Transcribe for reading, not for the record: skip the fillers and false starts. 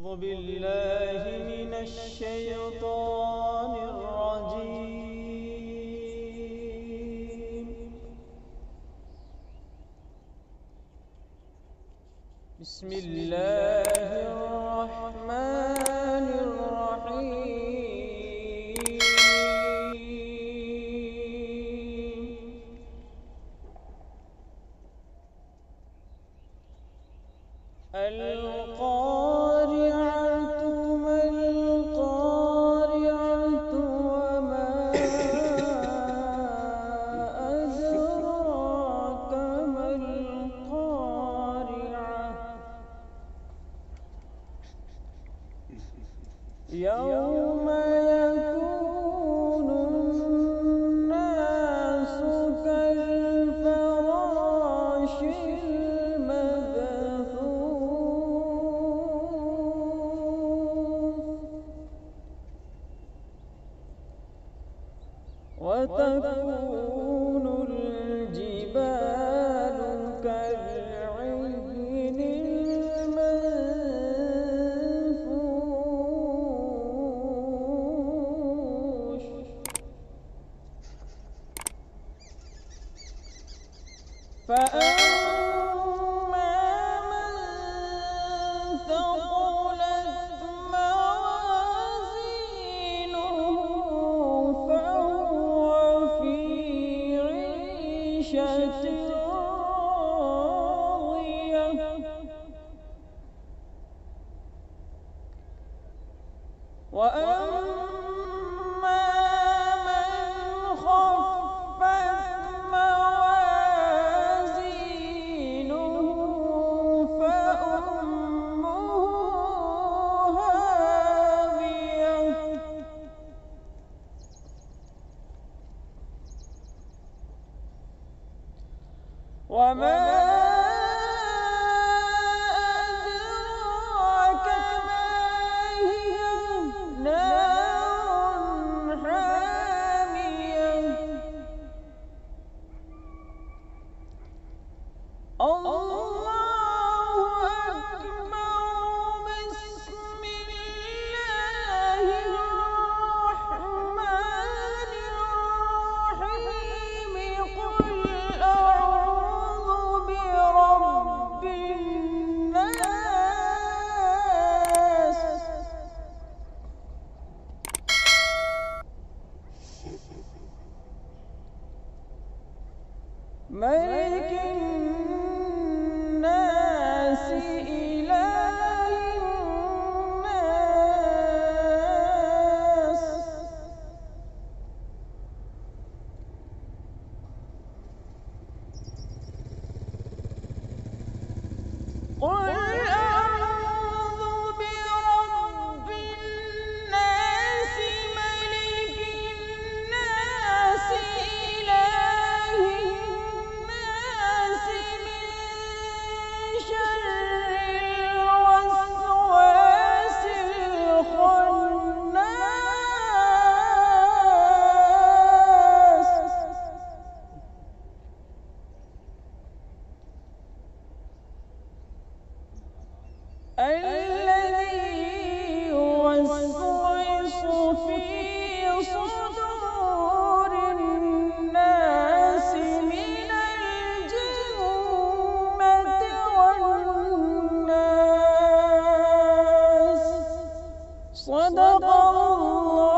أعوذ بالله من الشيطان الرجيم. بسم الله الرحمن الرحيم. القارعة ما القارعة وما أدراك ما القارعة يوم يكون الناس كالفراش المبثوث وتكون الجبال كالعهن المنفوش فأما من ثقلت موازينه فهو في عيشة راضية وأما من خفت موازينه فأمه هاوية وما أدراك ما هي نار حامية الله أكبر بسم الله الرحمن الرحيم قل أعوذ برب الناس ملك الناس إله الناس قل أعوذ برب الناس ملك الناس إله الناس من شر الوسواس الخناس الذي يوسوس في صدور الناس من الجنة والناس. صدق الله.